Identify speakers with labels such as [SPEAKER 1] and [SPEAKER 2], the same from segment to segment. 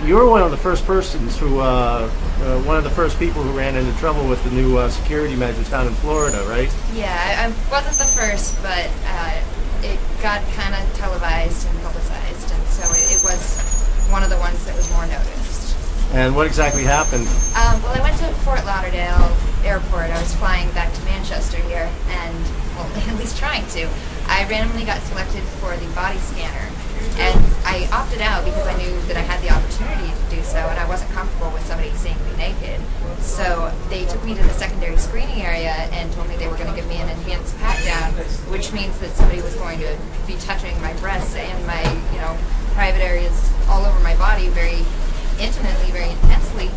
[SPEAKER 1] you were one of the first persons who, one of the first people who ran into trouble with the new security measures down in Florida, right?
[SPEAKER 2] Yeah, I wasn't the first, but it got kind of televised and publicized, and so it was one of the ones that was more noticed.
[SPEAKER 1] And what exactly happened?
[SPEAKER 2] Well, I went to Fort Lauderdale Airport. I was flying back to Manchester here, and, well, at least trying to. I randomly got selected for the body scanner, and I opted out because I knew that I had the opportunity to do so, and I wasn't comfortable with somebody seeing me naked. So they took me to the secondary screening area and told me they were going to give me an enhanced pat-down, which means that somebody was going to be touching my breasts and my, private areas all over my body very intimately, very intensely,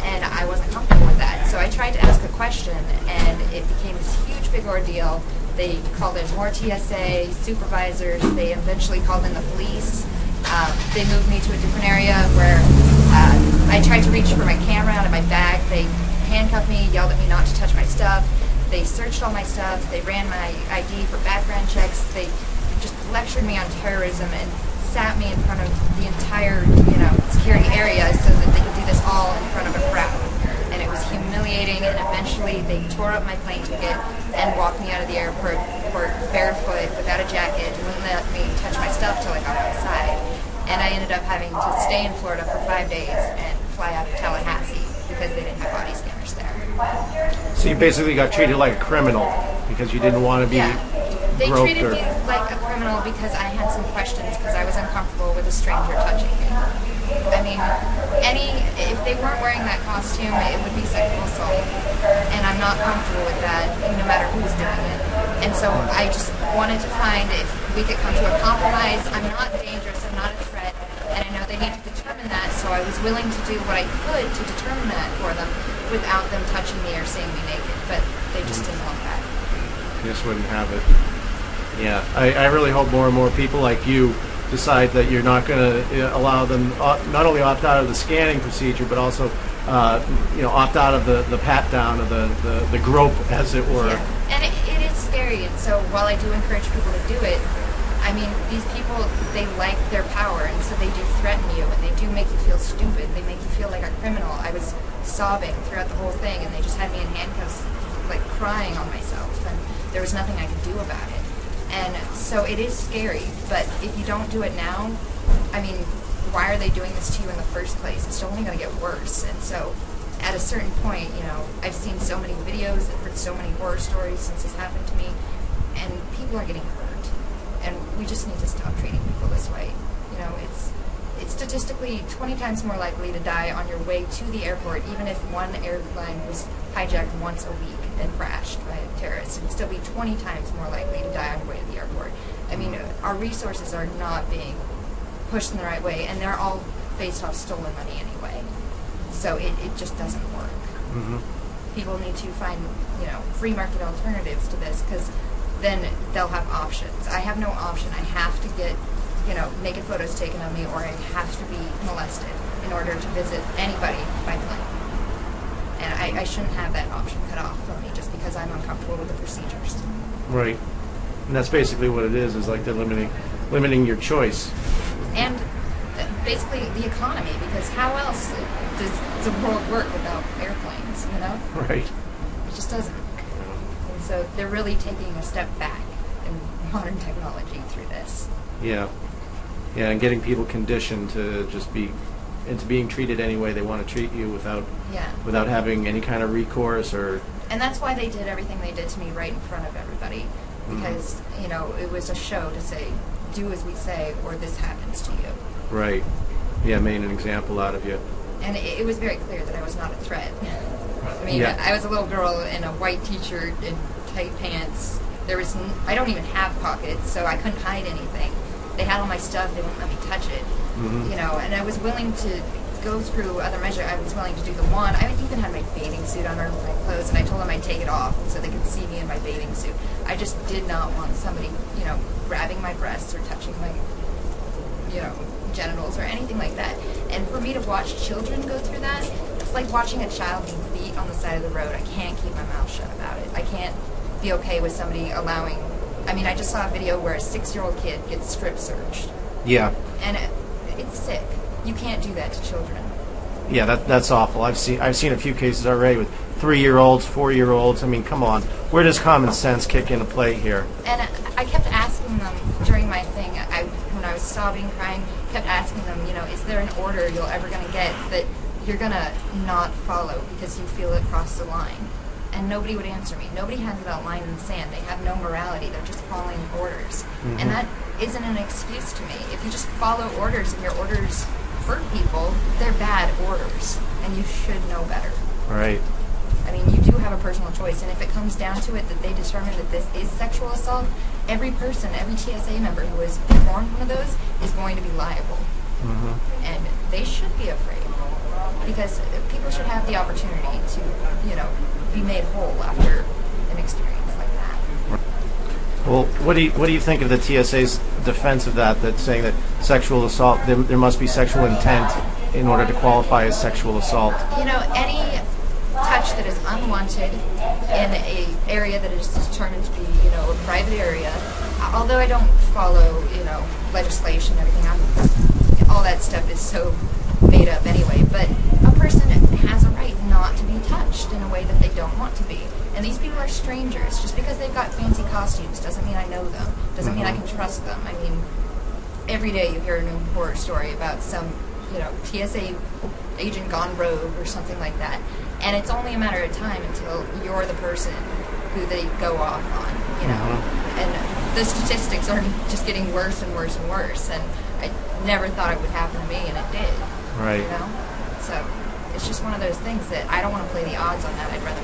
[SPEAKER 2] and I wasn't comfortable with that. So I tried to ask a question, and it became this huge, big ordeal. They called in more TSA supervisors. They eventually called in the police. They moved me to a different area where I tried to reach for my camera out of my bag. They handcuffed me, yelled at me not to touch my stuff. They searched all my stuff. They ran my ID for background checks. They just lectured me on terrorism and sat me in front of the entire, security area so that they could do this all in front of a crowd. And it was humiliating, and eventually they tore up my plane ticket and walked me out of the airport barefoot without a jacket and wouldn't let me touch my stuff till I got outside. And I ended up having to stay in Florida for 5 days and fly out of Tallahassee because they didn't have body scanners there.
[SPEAKER 1] So you basically got treated like a criminal because you didn't want to be
[SPEAKER 2] They
[SPEAKER 1] groped
[SPEAKER 2] treated me like a criminal because I had some questions because I was uncomfortable with a stranger touching me. I mean, if they weren't wearing that costume, it would be sexual assault, and I'm not comfortable with that, no matter who's doing it. And so I just wanted to find if we could come to a compromise. I'm not dangerous, I'm not a threat, and I know they need to determine that, so I was willing to do what I could to determine that for them without them touching me or seeing me naked, but they just didn't want that.
[SPEAKER 1] Just wouldn't have it. Yeah, I really hope more and more people like you decide that you're not going to allow them not only opt out of the scanning procedure, but also opt out of the pat down of the grope, as it were.
[SPEAKER 2] Yeah. And it is scary. And so while I do encourage people to do it, I mean, these people, they like their power, and so they do threaten you, and they do make you feel stupid. They make you feel like a criminal. I was sobbing throughout the whole thing, and they just had me in handcuffs, like crying on myself, and there was nothing I could do about it. And so it is scary, but if you don't do it now, I mean, why are they doing this to you in the first place? It's only going to get worse. And so at a certain point, I've seen so many videos and heard so many horror stories since this happened to me, and people are getting hurt. And we just need to stop treating people this way. It's statistically 20 times more likely to die on your way to the airport, even if one airline was hijacked once a week and crashed by a terrorist. It'd still be 20 times more likely to die on your way to the airport. I mean, our resources are not being pushed in the right way, and they're all based off stolen money anyway. So it just doesn't work.
[SPEAKER 1] Mm-hmm.
[SPEAKER 2] People need to find, free market alternatives to this, because then they'll have options. I have no option. I have to get naked photos taken of me, or I have to be molested in order to visit anybody by plane. And I shouldn't have that option cut off from me just because I'm uncomfortable with the procedures.
[SPEAKER 1] Right. And that's basically what it is like they're limiting your choice.
[SPEAKER 2] And basically the economy, because how else does the world work without airplanes,
[SPEAKER 1] Right.
[SPEAKER 2] It just doesn't. And so they're really taking a step back in modern technology through this.
[SPEAKER 1] Yeah. Yeah, and getting people conditioned to just into being treated any way they want to treat you without having any kind of recourse or.
[SPEAKER 2] And that's why they did everything they did to me right in front of everybody, because it was a show to say, do as we say, or this happens to you.
[SPEAKER 1] Right. Yeah, made an example out of you.
[SPEAKER 2] And it was very clear that I was not a threat. I mean, I was a little girl in a white t-shirt and tight pants. I don't even have pockets, so I couldn't hide anything. They had all my stuff, they wouldn't let me touch it.
[SPEAKER 1] Mm-hmm.
[SPEAKER 2] And I was willing to go through other measures. I was willing to do the one. I even had my bathing suit under my clothes, and I told them I'd take it off so they could see me in my bathing suit. I just did not want somebody, grabbing my breasts or touching my, genitals or anything like that. And for me to watch children go through that, it's like watching a child being beat on the side of the road. I can't keep my mouth shut about it. I can't be okay with somebody allowing. I mean, I just saw a video where a 6-year-old kid gets strip searched.
[SPEAKER 1] Yeah.
[SPEAKER 2] And it's sick. You can't do that to children.
[SPEAKER 1] Yeah, that's awful. I've seen a few cases already with 3-year-olds, 4-year-olds. I mean, come on. Where does common sense kick into play here?
[SPEAKER 2] And I kept asking them during my thing, when I was sobbing, crying, kept asking them, is there an order you're ever going to get that you're going to not follow because you feel it cross the line? And nobody would answer me. Nobody has that line in the sand. They have no morality. They're just following orders.
[SPEAKER 1] Mm-hmm.
[SPEAKER 2] And that isn't an excuse to me. If you just follow orders and your orders hurt people, they're bad orders. And you should know better.
[SPEAKER 1] Right.
[SPEAKER 2] I mean, you do have a personal choice. And if it comes down to it that they determine that this is sexual assault, every person, every TSA member who has performed one of those is going to be liable.
[SPEAKER 1] Mm-hmm.
[SPEAKER 2] And they should be afraid. Because people should have the opportunity to, be made whole after an experience like that.
[SPEAKER 1] Well, what do you think of the TSA's defense of that? That's saying that sexual assault, there must be sexual intent in order to qualify as sexual assault.
[SPEAKER 2] Any touch that is unwanted in an area that is determined to be, a private area. Although I don't follow, legislation and everything, all that stuff is so made up anyway. But a person has a right not to be touched in a way that they don't want to be. And these people are strangers. Just because they've got fancy costumes doesn't mean I know them. Doesn't mean I can trust them. I mean, every day you hear a new horror story about some, TSA agent gone rogue or something like that. And it's only a matter of time until you're the person who they go off on, And the statistics are just getting worse and worse and worse. And I never thought it would happen to me, and it did.
[SPEAKER 1] Right.
[SPEAKER 2] So it's just one of those things that I don't want to play the odds on that. I'd rather